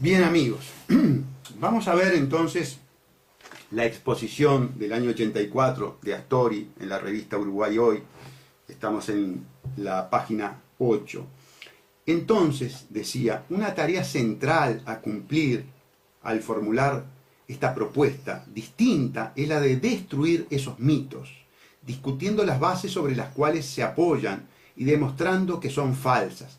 Bien, amigos, vamos a ver entonces la exposición del año 84 de Astori en la revista Uruguay Hoy. Estamos en la página 8. Entonces, decía, una tarea central a cumplir al formular esta propuesta distinta es la de destruir esos mitos, discutiendo las bases sobre las cuales se apoyan y demostrando que son falsas.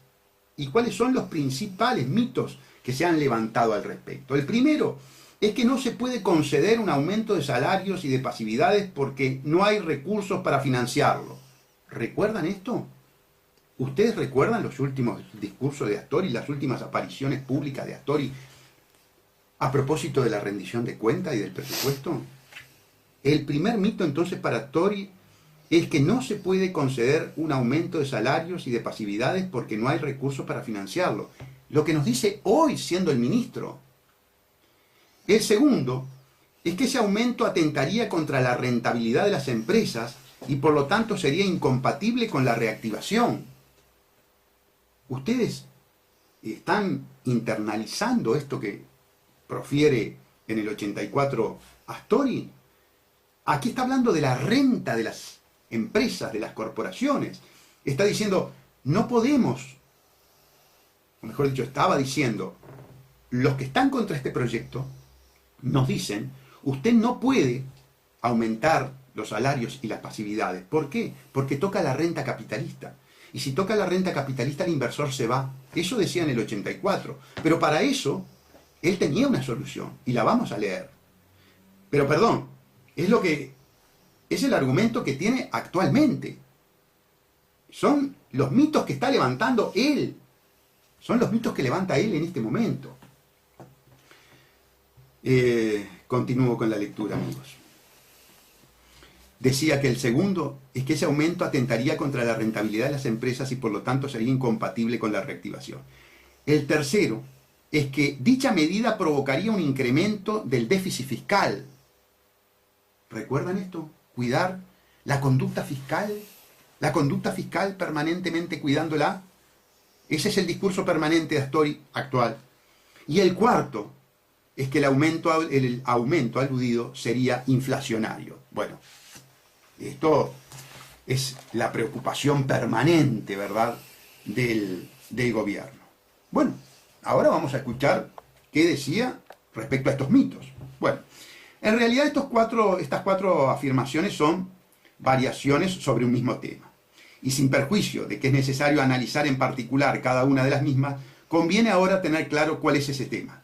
¿Y cuáles son los principales mitos que se han levantado al respecto? El primero es que no se puede conceder un aumento de salarios y de pasividades porque no hay recursos para financiarlo. ¿Recuerdan esto? ¿Ustedes recuerdan los últimos discursos de Astori, las últimas apariciones públicas de Astori a propósito de la rendición de cuentas y del presupuesto? El primer mito entonces para Astori es que no se puede conceder un aumento de salarios y de pasividades porque no hay recursos para financiarlo. Lo que nos dice hoy siendo el ministro. El segundo es que ese aumento atentaría contra la rentabilidad de las empresas y por lo tanto sería incompatible con la reactivación. ¿Ustedes están internalizando esto que profiere en el 84 Astori? Aquí está hablando de la renta de las empresas, de las corporaciones. Está diciendo, no podemos, o mejor dicho, estaba diciendo, los que están contra este proyecto nos dicen, usted no puede aumentar los salarios y las pasividades. ¿Por qué? Porque toca la renta capitalista. Y si toca la renta capitalista, el inversor se va. Eso decía en el 84. Pero para eso, él tenía una solución, y la vamos a leer. Pero perdón, es el argumento que tiene actualmente. Son los mitos que está levantando él. Son los mitos que levanta él en este momento. Continúo con la lectura, amigos. Decía que el segundo es que ese aumento atentaría contra la rentabilidad de las empresas y por lo tanto sería incompatible con la reactivación. El tercero es que dicha medida provocaría un incremento del déficit fiscal. ¿Recuerdan esto? Cuidar la conducta fiscal permanentemente cuidándola. Ese es el discurso permanente de Astori actual. Y el cuarto es que el aumento aludido sería inflacionario. Bueno, esto es la preocupación permanente, ¿verdad?, del gobierno. Bueno, ahora vamos a escuchar qué decía respecto a estos mitos. Bueno, en realidad estas cuatro afirmaciones son variaciones sobre un mismo tema. Y sin perjuicio de que es necesario analizar en particular cada una de las mismas, conviene ahora tener claro cuál es ese tema.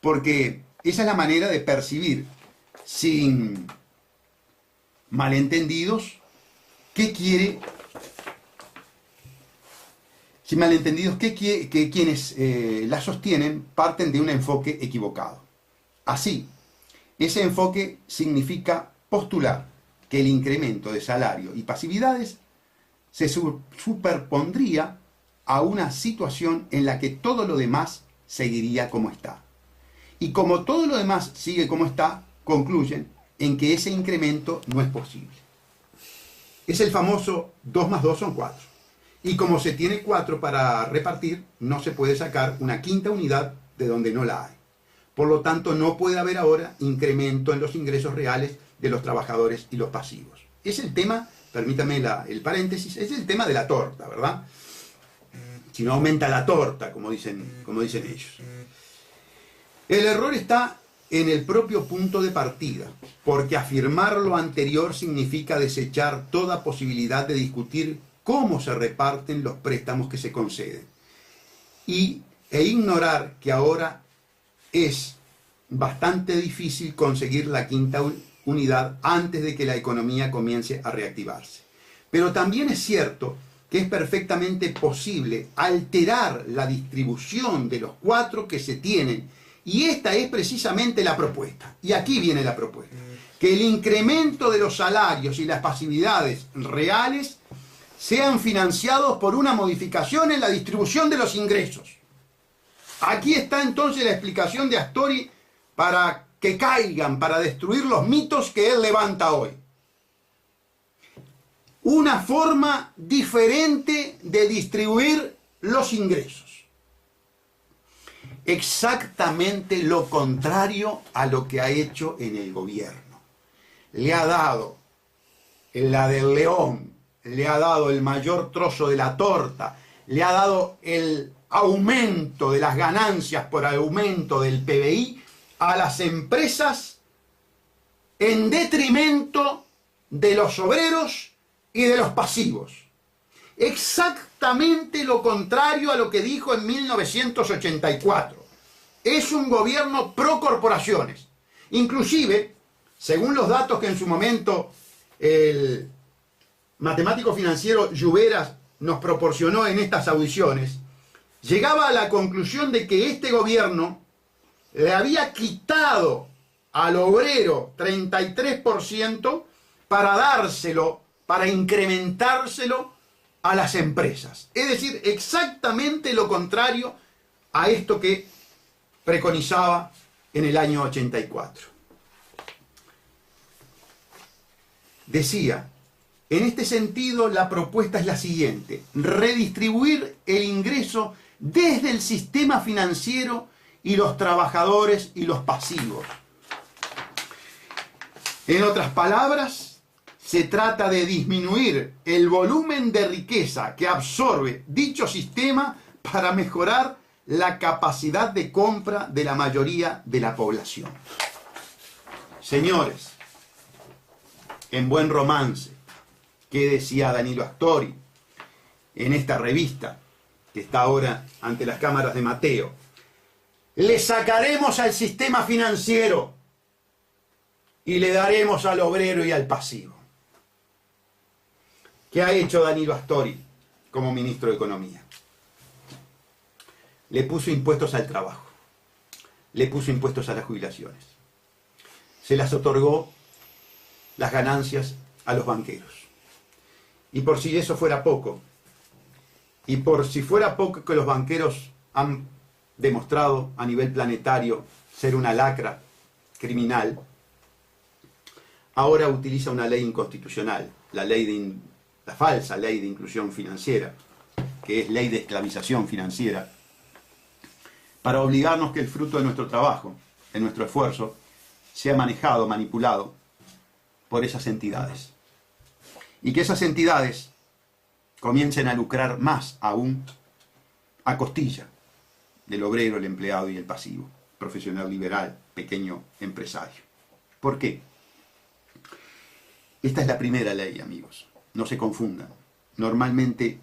Porque esa es la manera de percibir, sin malentendidos, que quienes la sostienen parten de un enfoque equivocado. Así, ese enfoque significa postular que el incremento de salario y pasividades se superpondría a una situación en la que todo lo demás seguiría como está. Y como todo lo demás sigue como está, concluyen en que ese incremento no es posible. Es el famoso 2 más 2 son 4. Y como se tiene 4 para repartir, no se puede sacar una quinta unidad de donde no la hay. Por lo tanto, no puede haber ahora incremento en los ingresos reales de los trabajadores y los pasivos. Es el tema, permítame el paréntesis, es el tema de la torta, ¿verdad? Si no aumenta la torta, como dicen ellos. El error está en el propio punto de partida, porque afirmar lo anterior significa desechar toda posibilidad de discutir cómo se reparten los préstamos que se conceden e ignorar que ahora es bastante difícil conseguir la quinta unidad antes de que la economía comience a reactivarse. Pero también es cierto que es perfectamente posible alterar la distribución de los 4 que se tienen. Y esta es precisamente la propuesta. Y aquí viene la propuesta. Que el incremento de los salarios y las pasividades reales sean financiados por una modificación en la distribución de los ingresos. Aquí está entonces la explicación de Astori para que caigan, para destruir los mitos que él levanta hoy. Una forma diferente de distribuir los ingresos. exactamente lo contrario a lo que ha hecho en el gobierno. Le ha dado la del león, le ha dado el mayor trozo de la torta, le ha dado el aumento de las ganancias por aumento del PBI a las empresas en detrimento de los obreros y de los pasivos. Exactamente lo contrario a lo que dijo en 1984. Es un gobierno pro corporaciones. Inclusive, según los datos que en su momento el matemático financiero Lluveras nos proporcionó en estas audiciones, llegaba a la conclusión de que este gobierno le había quitado al obrero 33% para dárselo, para incrementárselo a las empresas. Es decir, exactamente lo contrario a esto que preconizaba en el año 84. Decía, en este sentido la propuesta es la siguiente: redistribuir el ingreso desde el sistema financiero y los trabajadores y los pasivos. En otras palabras, se trata de disminuir el volumen de riqueza que absorbe dicho sistema para mejorar la capacidad de compra de la mayoría de la población. Señores, en buen romance, ¿qué decía Danilo Astori en esta revista que está ahora ante las cámaras de Mateo? Le sacaremos al sistema financiero y le daremos al obrero y al pasivo. ¿Qué ha hecho Danilo Astori como ministro de Economía? Le puso impuestos al trabajo, le puso impuestos a las jubilaciones, se las otorgó las ganancias a los banqueros. Y por si eso fuera poco, y por si fuera poco que los banqueros han demostrado a nivel planetario ser una lacra criminal, ahora utiliza una ley inconstitucional, la falsa ley de inclusión financiera, que es ley de esclavización financiera, para obligarnos que el fruto de nuestro trabajo, de nuestro esfuerzo, sea manejado, manipulado por esas entidades. Y que esas entidades comiencen a lucrar más aún a costilla del obrero, el empleado y el pasivo, profesional liberal, pequeño empresario. ¿Por qué? Esta es la primera ley, amigos. No se confundan. Normalmente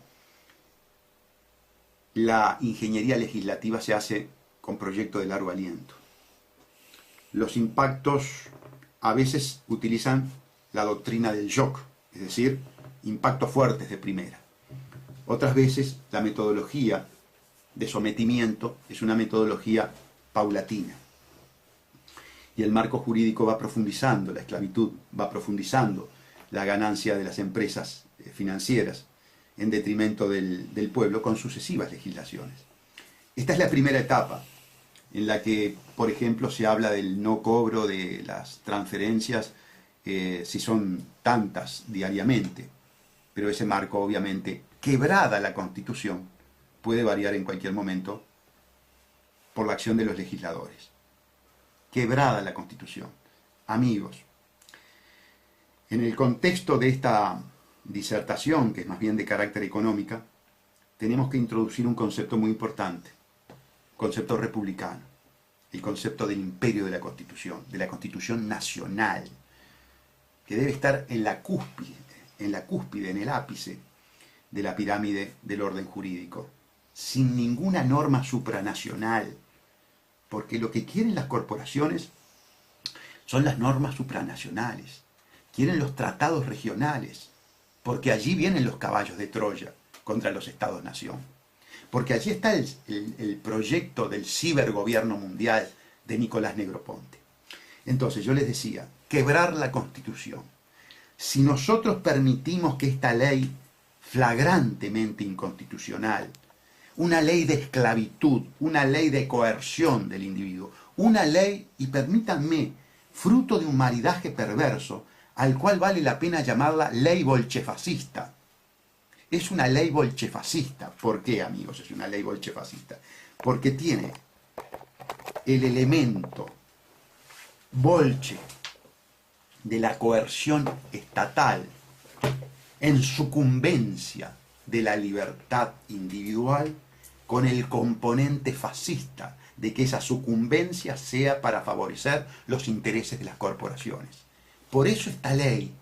la ingeniería legislativa se hace con proyectos de largo aliento. Los impactos a veces utilizan la doctrina del shock, es decir, impactos fuertes de primera. Otras veces la metodología de sometimiento es una metodología paulatina. Y el marco jurídico va profundizando la esclavitud, va profundizando la ganancia de las empresas financieras en detrimento del pueblo con sucesivas legislaciones. Esta es la primera etapa en la que, por ejemplo, se habla del no cobro de las transferencias si son tantas diariamente. Pero ese marco, obviamente, quebrada la Constitución, puede variar en cualquier momento por la acción de los legisladores. Quebrada la Constitución. Amigos, en el contexto de esta disertación, que es más bien de carácter económica, tenemos que introducir un concepto muy importante, concepto republicano, el concepto del imperio de la Constitución nacional, que debe estar en la cúspide, en el ápice de la pirámide del orden jurídico, sin ninguna norma supranacional, porque lo que quieren las corporaciones son las normas supranacionales, quieren los tratados regionales, porque allí vienen los caballos de Troya contra los Estados-nación, porque allí está el proyecto del cibergobierno mundial de Nicolás Negroponte. Entonces yo les decía, quebrar la Constitución. Si nosotros permitimos que esta ley flagrantemente inconstitucional, una ley de esclavitud, una ley de coerción del individuo, una ley, y permítanme, fruto de un maridaje perverso, al cual vale la pena llamarla ley bolchefascista. Es una ley bolchefascista. ¿Por qué, amigos, es una ley bolchefascista? Porque tiene el elemento bolche de la coerción estatal en sucumbencia de la libertad individual con el componente fascista de que esa sucumbencia sea para favorecer los intereses de las corporaciones. Por eso esta ley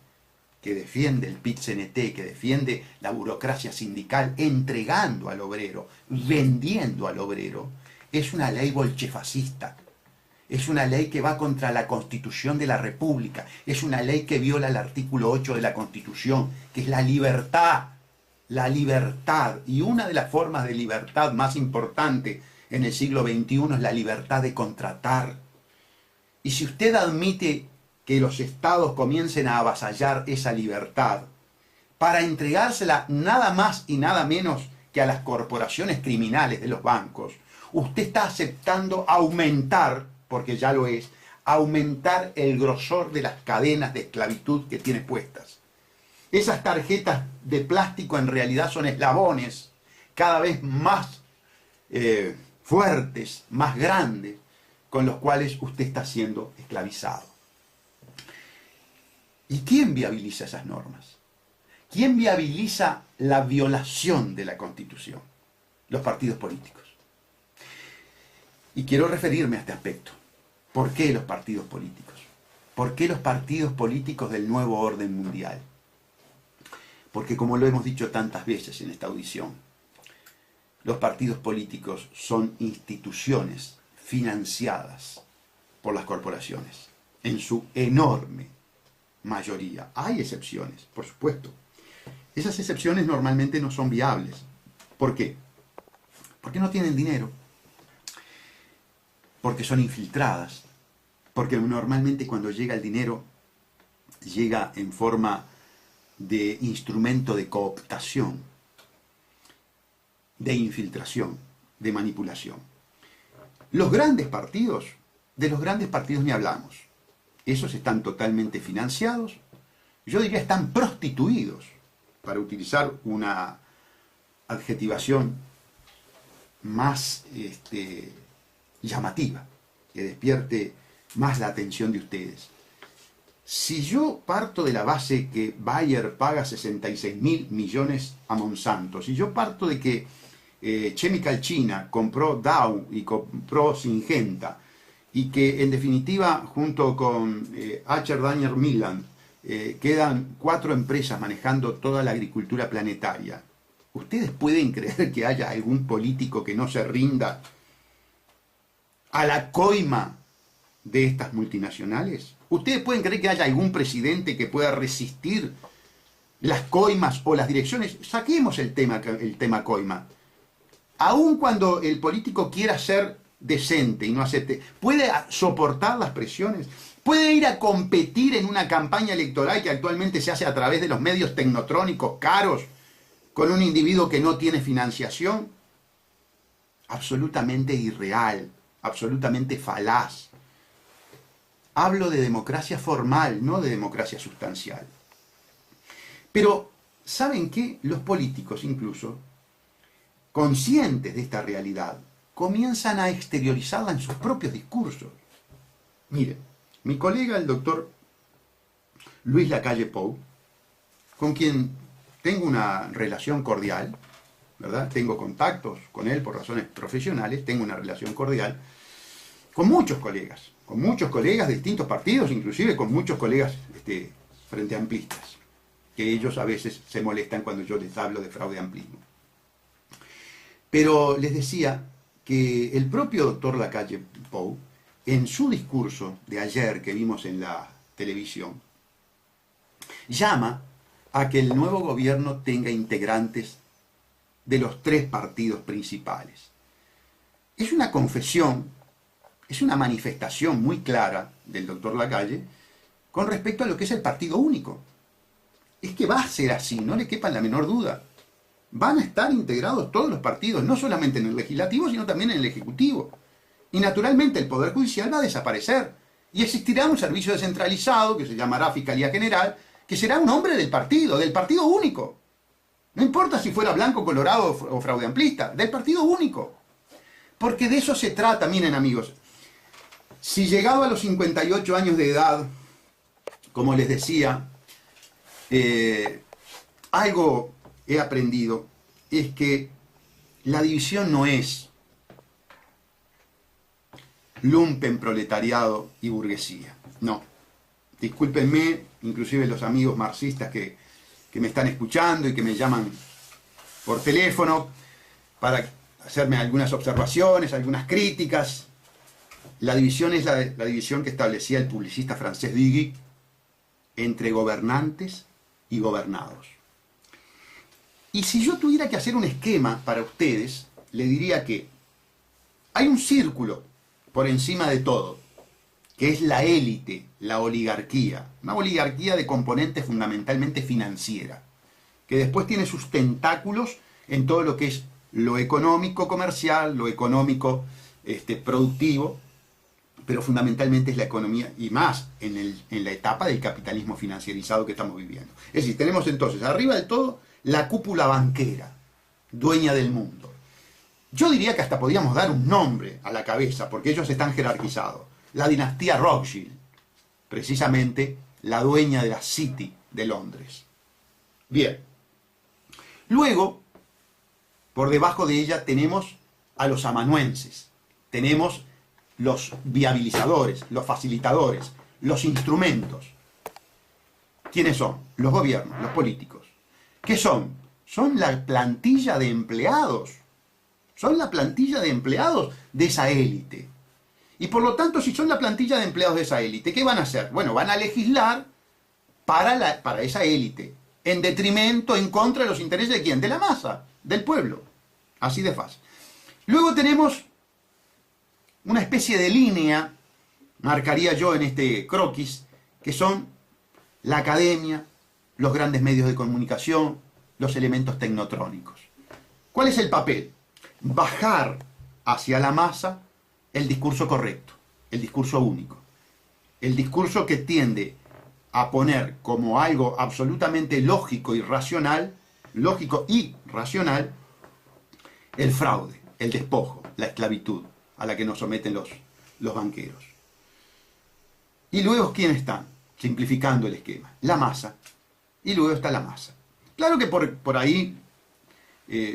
que defiende el PIT-CNT, que defiende la burocracia sindical entregando al obrero, vendiendo al obrero, es una ley bolchefascista. Es una ley que va contra la Constitución de la República. Es una ley que viola el artículo 8 de la Constitución, que es la libertad. La libertad. Y una de las formas de libertad más importante en el siglo XXI es la libertad de contratar. Y si usted admite que los estados comiencen a avasallar esa libertad para entregársela nada más y nada menos que a las corporaciones criminales de los bancos, usted está aceptando aumentar, porque ya lo es, aumentar el grosor de las cadenas de esclavitud que tiene puestas. Esas tarjetas de plástico en realidad son eslabones cada vez más fuertes, más grandes, con los cuales usted está siendo esclavizado. ¿Y quién viabiliza esas normas? ¿Quién viabiliza la violación de la Constitución? Los partidos políticos. Y quiero referirme a este aspecto. ¿Por qué los partidos políticos? ¿Por qué los partidos políticos del nuevo orden mundial? Porque como lo hemos dicho tantas veces en esta audición, los partidos políticos son instituciones financiadas por las corporaciones, en su enorme mayoría. Hay excepciones, por supuesto. Esas excepciones normalmente no son viables. ¿Por qué? Porque no tienen dinero, porque son infiltradas, porque normalmente cuando llega el dinero llega en forma de instrumento de cooptación, de infiltración, de manipulación. Los grandes partidos, de los grandes partidos ni hablamos. Esos están totalmente financiados, yo diría están prostituidos, para utilizar una adjetivación más llamativa, que despierte más la atención de ustedes. Si yo parto de la base que Bayer paga 66.000 millones a Monsanto, si yo parto de que Chemical China compró Dow y compró Syngenta, y que en definitiva junto con Archer-Daniels-Midland quedan 4 empresas manejando toda la agricultura planetaria, ¿ustedes pueden creer que haya algún político que no se rinda a la coima de estas multinacionales? ¿Ustedes pueden creer que haya algún presidente que pueda resistir las coimas o las direcciones? Saquemos el tema coima. Aun cuando el político quiera ser decente y no acepte, ¿puede soportar las presiones? ¿Puede ir a competir en una campaña electoral que actualmente se hace a través de los medios tecnotrónicos caros con un individuo que no tiene financiación? Absolutamente irreal, absolutamente falaz. Hablo de democracia formal, no de democracia sustancial. Pero, ¿saben qué? Los políticos incluso, conscientes de esta realidad, comienzan a exteriorizarla en sus propios discursos. Miren, mi colega, el doctor Luis Lacalle Pou, con quien tengo una relación cordial, ¿verdad? Tengo contactos con él por razones profesionales, tengo una relación cordial con muchos colegas de distintos partidos, inclusive con muchos colegas frente amplistas, que ellos a veces se molestan cuando yo les hablo de fraude amplismo. Pero les decía que el propio doctor Lacalle Pou, en su discurso de ayer que vimos en la televisión, llama a que el nuevo gobierno tenga integrantes de los 3 partidos principales. Es una confesión, es una manifestación muy clara del doctor Lacalle con respecto a lo que es el partido único. Es que va a ser así, no le quepa la menor duda. Van a estar integrados todos los partidos, no solamente en el legislativo, sino también en el ejecutivo. Y naturalmente el Poder Judicial va a desaparecer. Y existirá un servicio descentralizado, que se llamará Fiscalía General, que será un hombre del partido único. No importa si fuera blanco, colorado o fraude amplista, del partido único. Porque de eso se trata, miren amigos. Si llegado a los 58 años de edad, como les decía, algo he aprendido, es que la división no es lumpen, proletariado y burguesía. No. Discúlpenme, inclusive los amigos marxistas que me están escuchando y que me llaman por teléfono para hacerme algunas observaciones, algunas críticas. La división es la división que establecía el publicista francés Duguay entre gobernantes y gobernados. Y si yo tuviera que hacer un esquema para ustedes, le diría que hay un círculo por encima de todo, que es la élite, la oligarquía. Una oligarquía de componente fundamentalmente financiera, que después tiene sus tentáculos en todo lo que es lo económico comercial, lo económico productivo, pero fundamentalmente es la economía, y más en la etapa del capitalismo financierizado que estamos viviendo. Es decir, tenemos entonces arriba de todo la cúpula banquera, dueña del mundo. Yo diría que hasta podríamos dar un nombre a la cabeza, porque ellos están jerarquizados. La dinastía Rothschild, precisamente la dueña de la City de Londres. Bien. Luego, por debajo de ella tenemos a los amanuenses, tenemos los viabilizadores, los facilitadores, los instrumentos. ¿Quiénes son? Los gobiernos, los políticos. ¿Qué son? Son la plantilla de empleados. Son la plantilla de empleados de esa élite. Y por lo tanto, si son la plantilla de empleados de esa élite, ¿qué van a hacer? Bueno, van a legislar para esa élite, en detrimento, en contra de los intereses de ¿quién? De la masa, del pueblo. Así de fácil. Luego tenemos una especie de línea, marcaría yo en este croquis, que son la academia, los grandes medios de comunicación, los elementos tecnotrónicos. ¿Cuál es el papel? Bajar hacia la masa el discurso correcto, el discurso único, el discurso que tiende a poner como algo absolutamente lógico y racional, el fraude, el despojo, la esclavitud a la que nos someten los banqueros. Y luego, ¿quiénes están? Simplificando el esquema, la masa. Y luego está la masa. Claro que por ahí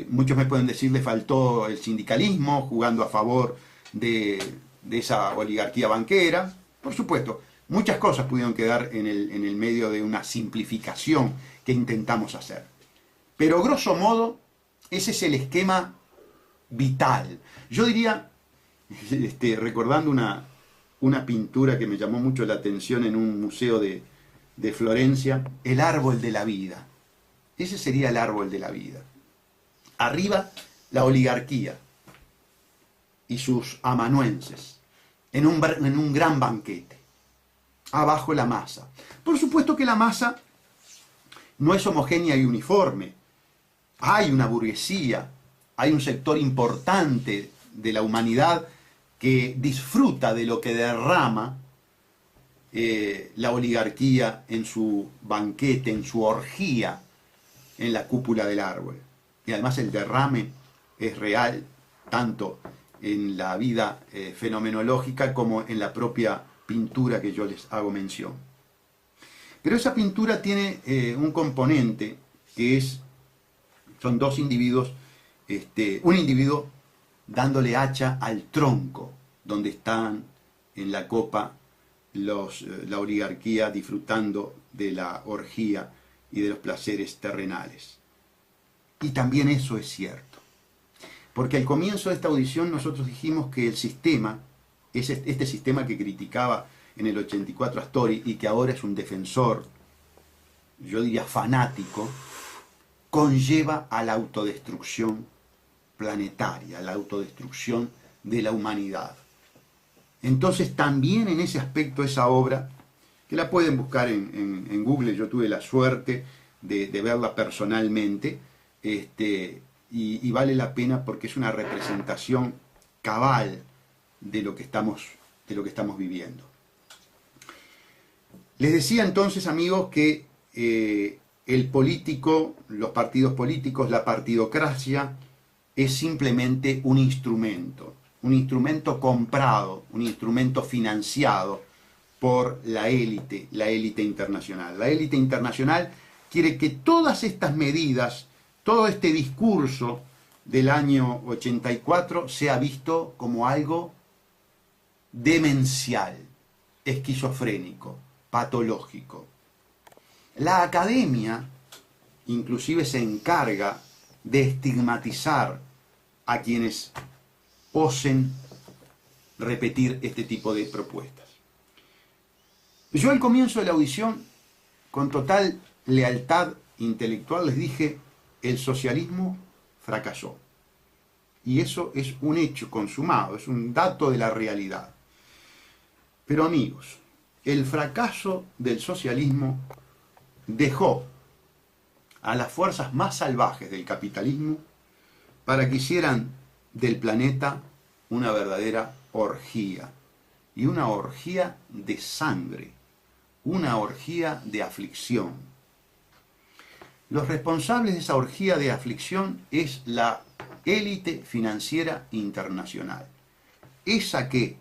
muchos me pueden decir le faltó el sindicalismo jugando a favor de esa oligarquía banquera. Por supuesto, muchas cosas pudieron quedar en el medio de una simplificación que intentamos hacer. Pero grosso modo, ese es el esquema vital. Yo diría, recordando una pintura que me llamó mucho la atención en un museo de Florencia, el árbol de la vida. Ese sería el árbol de la vida. Arriba, la oligarquía y sus amanuenses, en un gran banquete. Abajo la masa. Por supuesto que la masa no es homogénea y uniforme. Hay una burguesía, hay un sector importante de la humanidad que disfruta de lo que derrama la oligarquía en su banquete, en su orgía, en la cúpula del árbol. Y además el derrame es real, tanto en la vida fenomenológica como en la propia pintura que yo les hago mención. Pero esa pintura tiene un componente que son dos individuos, un individuo dándole hacha al tronco, donde están en la copa la oligarquía disfrutando de la orgía y de los placeres terrenales. Y también eso es cierto. Porque al comienzo de esta audición nosotros dijimos que el sistema, este sistema que criticaba en el 84 Astori y que ahora es un defensor, yo diría fanático, conlleva a la autodestrucción planetaria, a la autodestrucción de la humanidad. Entonces también en ese aspecto esa obra, que la pueden buscar en Google, yo tuve la suerte de verla personalmente, y vale la pena porque es una representación cabal de lo que estamos viviendo. Les decía entonces, amigos, que el político, los partidos políticos, la partidocracia, es simplemente un instrumento. un instrumento comprado, un instrumento financiado por la élite internacional. La élite internacional quiere que todas estas medidas, todo este discurso del año 84 sea visto como algo demencial, esquizofrénico, patológico. La academia inclusive se encarga de estigmatizar a quienes osen repetir este tipo de propuestas. Yo al comienzo de la audición, con total lealtad intelectual, les dije, el socialismo fracasó. Y eso es un hecho consumado, es un dato de la realidad. Pero amigos, el fracaso del socialismo dejó a las fuerzas más salvajes del capitalismo para que hicieran del planeta una verdadera orgía. Y una orgía de sangre, una orgía de aflicción. Los responsables de esa orgía de aflicción es la élite financiera internacional. Esa que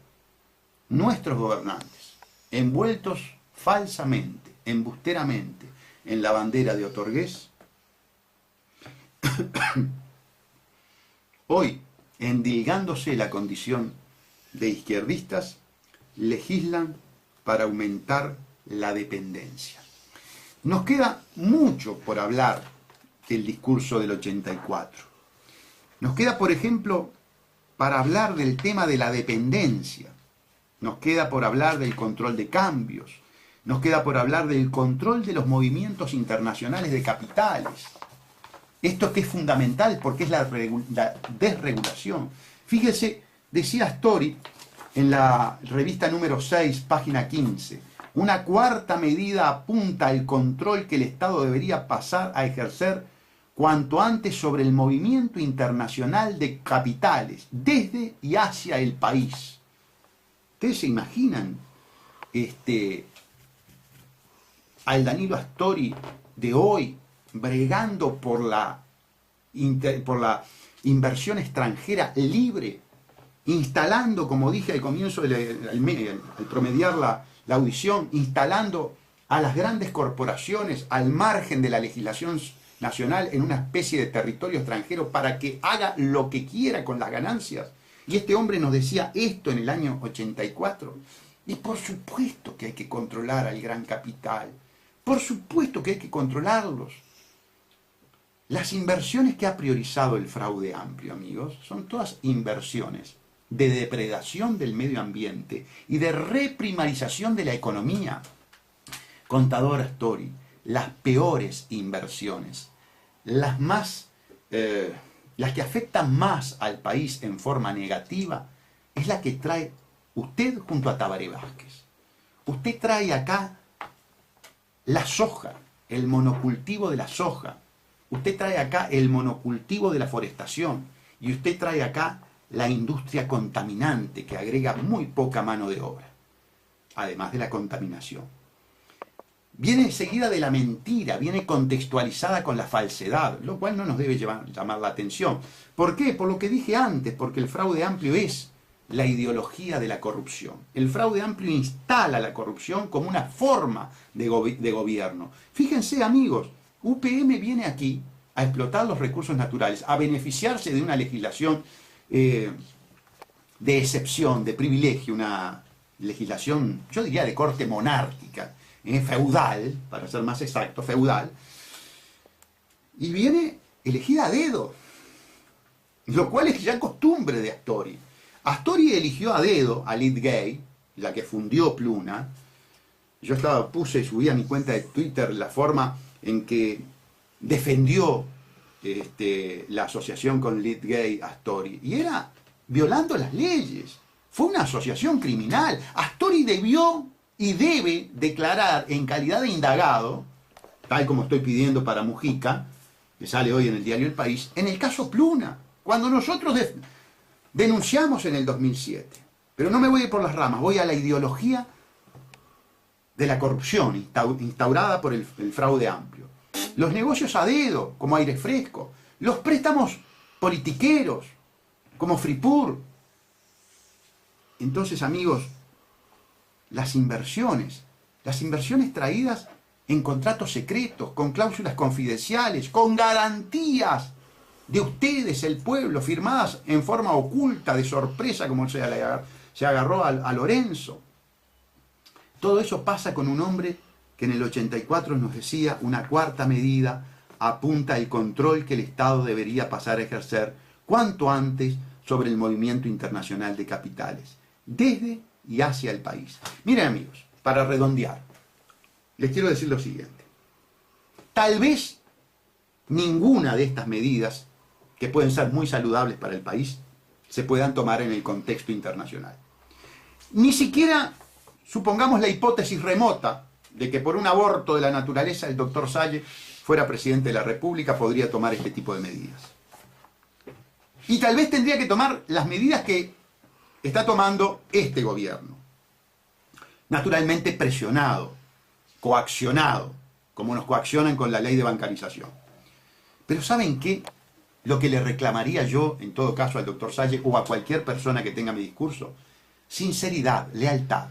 nuestros gobernantes, envueltos falsamente, embusteramente, en la bandera de Otorgués, hoy, endilgándose la condición de izquierdistas, legislan para aumentar la dependencia. Nos queda mucho por hablar del discurso del 84. Nos queda, por ejemplo, para hablar del tema de la dependencia. Nos queda por hablar del control de cambios. Nos queda por hablar del control de los movimientos internacionales de capitales. Esto que es fundamental porque es la desregulación. Fíjese, decía Astori en la revista número 6, página 15, una cuarta medida apunta al control que el Estado debería pasar a ejercer cuanto antes sobre el movimiento internacional de capitales, desde y hacia el país. ¿Ustedes se imaginan al Danilo Astori de hoy bregando por la inversión extranjera libre, instalando, como dije al comienzo, al promediar la audición, instalando a las grandes corporaciones al margen de la legislación nacional en una especie de territorio extranjero para que haga lo que quiera con las ganancias? Y este hombre nos decía esto en el año 84. Y por supuesto que hay que controlar al gran capital. Por supuesto que hay que controlarlos. Las inversiones que ha priorizado el fraude amplio, amigos, son todas inversiones de depredación del medio ambiente y de reprimarización de la economía. Contador Astori, las peores inversiones, las que afectan más al país en forma negativa, es la que trae usted junto a Tabaré Vázquez. Usted trae acá la soja, el monocultivo de la soja. Usted trae acá el monocultivo de la forestación. Y usted trae acá la industria contaminante que agrega muy poca mano de obra, además de la contaminación. Viene seguida de la mentira, viene contextualizada con la falsedad, lo cual no nos debe llamar la atención. ¿Por qué? Por lo que dije antes, porque el fraude amplio es la ideología de la corrupción. El fraude amplio instala la corrupción como una forma de gobierno. Fíjense, amigos, UPM viene aquí a explotar los recursos naturales, a beneficiarse de una legislación de excepción, de privilegio, una legislación, yo diría, de corte monárquica, feudal, para ser más exacto, feudal, y viene elegida a dedo, lo cual es ya costumbre de Astori. Astori eligió a dedo a Lyd Gay, la que fundió Pluna. Yo puse y subí a mi cuenta de Twitter la forma en que defendió la asociación con Lyd Gay Astori, y era violando las leyes. Fue una asociación criminal. Astori debió y debe declarar en calidad de indagado, tal como estoy pidiendo para Mujica, que sale hoy en el diario El País, en el caso Pluna, cuando nosotros denunciamos en el 2007. Pero no me voy por las ramas, voy a la ideología de la corrupción instaurada por el fraude amplio. Los negocios a dedo, como Aire Fresco, los préstamos politiqueros, como Fripur, entonces, amigos, las inversiones traídas en contratos secretos, con cláusulas confidenciales, con garantías de ustedes, el pueblo, firmadas en forma oculta, de sorpresa, como se agarró a Lorenzo. Todo eso pasa con un hombre que en el 84 nos decía: una cuarta medida apunta al control que el Estado debería pasar a ejercer cuanto antes sobre el movimiento internacional de capitales, desde y hacia el país. Miren, amigos, para redondear, les quiero decir lo siguiente. Tal vez ninguna de estas medidas, que pueden ser muy saludables para el país, se puedan tomar en el contexto internacional. Ni siquiera supongamos la hipótesis remota de que por un aborto de la naturaleza el doctor Salle fuera presidente de la República, podría tomar este tipo de medidas. Y tal vez tendría que tomar las medidas que está tomando este gobierno. Naturalmente presionado, coaccionado, como nos coaccionan con la ley de bancarización. Pero ¿saben qué? Lo que le reclamaría yo, en todo caso, al doctor Salle o a cualquier persona que tenga mi discurso: sinceridad, lealtad.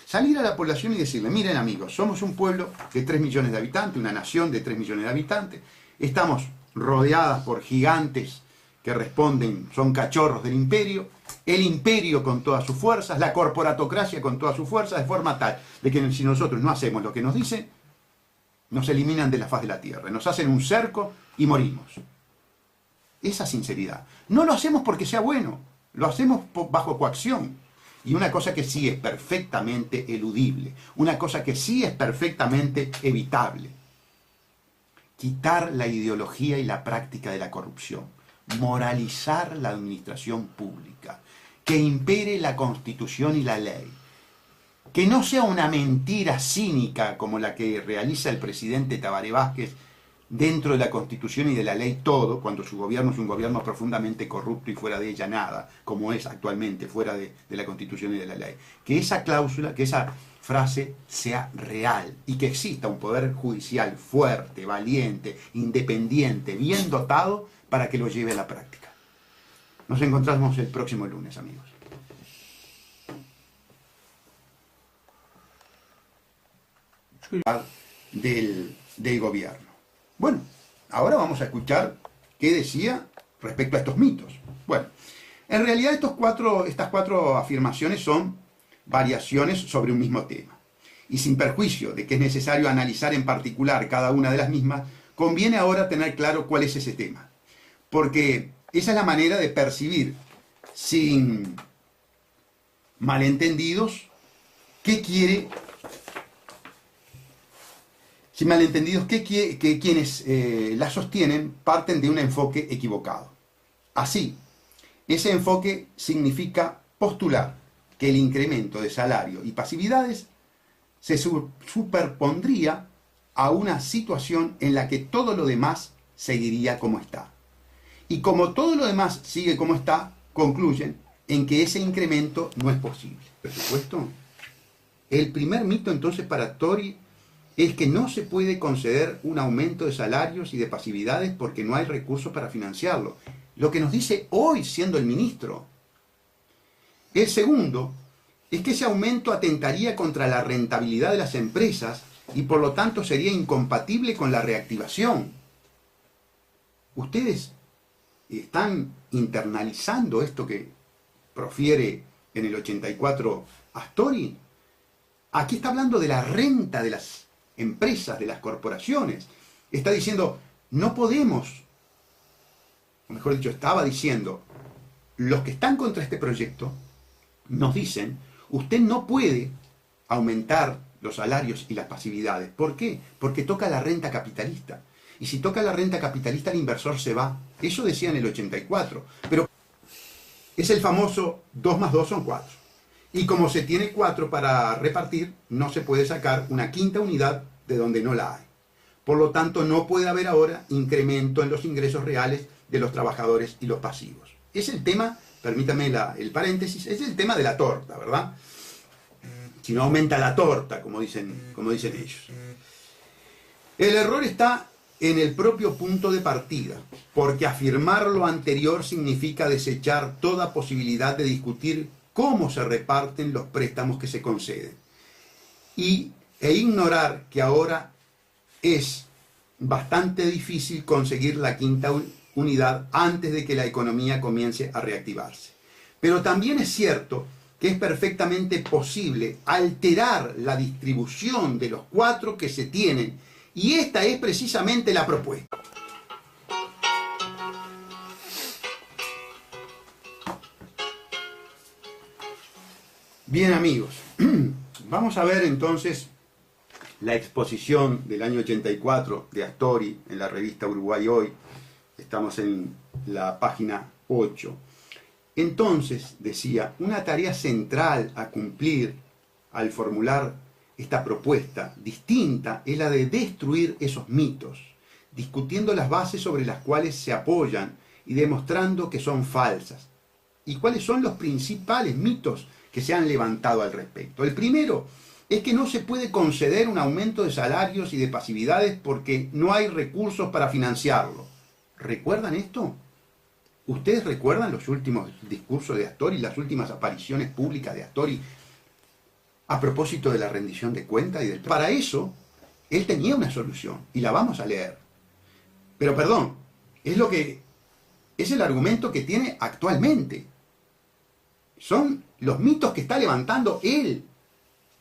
Salir a la población y decirle: miren, amigos, somos un pueblo de 3 millones de habitantes, una nación de 3 millones de habitantes, estamos rodeadas por gigantes que responden, son cachorros del imperio, el imperio con todas sus fuerzas, la corporatocracia con todas sus fuerzas, de forma tal de que si nosotros no hacemos lo que nos dicen, nos eliminan de la faz de la tierra, nos hacen un cerco y morimos. Esa sinceridad. No lo hacemos porque sea bueno, lo hacemos bajo coacción. Y una cosa que sí es perfectamente eludible, una cosa que sí es perfectamente evitable: quitar la ideología y la práctica de la corrupción, moralizar la administración pública, que impere la Constitución y la ley, que no sea una mentira cínica como la que realiza el presidente Tabaré Vázquez dentro de la Constitución y de la ley todo, cuando su gobierno es un gobierno profundamente corrupto y fuera de ella nada, como es actualmente, fuera de la Constitución y de la ley. Que esa cláusula, que esa frase sea real y que exista un poder judicial fuerte, valiente, independiente, bien dotado para que lo lleve a la práctica. Nos encontramos el próximo lunes, amigos. Del gobierno. Bueno, ahora vamos a escuchar qué decía respecto a estos mitos. Bueno, en realidad estas cuatro afirmaciones son variaciones sobre un mismo tema. Y sin perjuicio de que es necesario analizar en particular cada una de las mismas, conviene ahora tener claro cuál es ese tema. Porque esa es la manera de percibir, sin malentendidos, qué quiere... Sin malentendidos, que quienes la sostienen parten de un enfoque equivocado. Así, ese enfoque significa postular que el incremento de salario y pasividades se superpondría a una situación en la que todo lo demás seguiría como está. Y como todo lo demás sigue como está, concluyen en que ese incremento no es posible. ¿Por supuesto? El primer mito entonces para Tori es que no se puede conceder un aumento de salarios y de pasividades porque no hay recursos para financiarlo. Lo que nos dice hoy siendo el ministro. El segundo es que ese aumento atentaría contra la rentabilidad de las empresas y por lo tanto sería incompatible con la reactivación. Ustedes están internalizando esto que profiere en el 84 Astori. Aquí está hablando de la renta de las empresas, de las corporaciones. Está diciendo, no podemos, o mejor dicho, estaba diciendo, los que están contra este proyecto nos dicen, usted no puede aumentar los salarios y las pasividades. ¿Por qué? Porque toca la renta capitalista. Y si toca la renta capitalista, el inversor se va. Eso decía en el 84. Pero es el famoso 2 más 2 son 4. Y como se tiene 4 para repartir, no se puede sacar una quinta unidad de donde no la hay. Por lo tanto, no puede haber ahora incremento en los ingresos reales de los trabajadores y los pasivos. Es el tema, permítame el paréntesis, es el tema de la torta, ¿verdad? Si no aumenta la torta, como dicen ellos. El error está en el propio punto de partida, porque afirmar lo anterior significa desechar toda posibilidad de discutir cómo se reparten los préstamos que se conceden. E ignorar que ahora es bastante difícil conseguir la quinta unidad antes de que la economía comience a reactivarse. Pero también es cierto que es perfectamente posible alterar la distribución de los 4 que se tienen, y esta es precisamente la propuesta. Bien, amigos, vamos a ver entonces la exposición del año 84 de Astori en la revista Uruguay Hoy. Estamos en la página 8. Entonces, decía, una tarea central a cumplir al formular esta propuesta distinta es la de destruir esos mitos, discutiendo las bases sobre las cuales se apoyan y demostrando que son falsas. ¿Y cuáles son los principales mitos que se han levantado al respecto? El primero es que no se puede conceder un aumento de salarios y de pasividades porque no hay recursos para financiarlo. ¿Recuerdan esto? ¿Ustedes recuerdan los últimos discursos de Astori, las últimas apariciones públicas de Astori a propósito de la rendición de cuentas? Para eso, él tenía una solución, y la vamos a leer. Pero perdón, es el argumento que tiene actualmente. Son los mitos que está levantando él.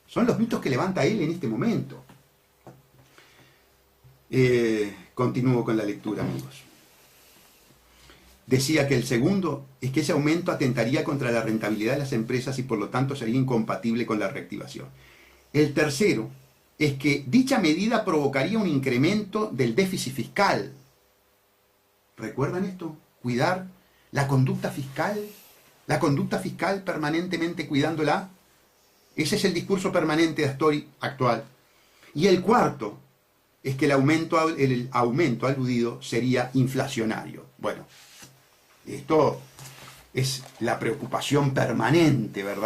Son los mitos que levanta él en este momento. Continúo con la lectura, amigos. Decía que el segundo es que ese aumento atentaría contra la rentabilidad de las empresas y por lo tanto sería incompatible con la reactivación. El tercero es que dicha medida provocaría un incremento del déficit fiscal. ¿Recuerdan esto? Cuidar la conducta fiscal permanentemente cuidándola. Ese es el discurso permanente de Astori actual. Y el cuarto es que el aumento aludido sería inflacionario. Bueno, esto es la preocupación permanente, ¿verdad?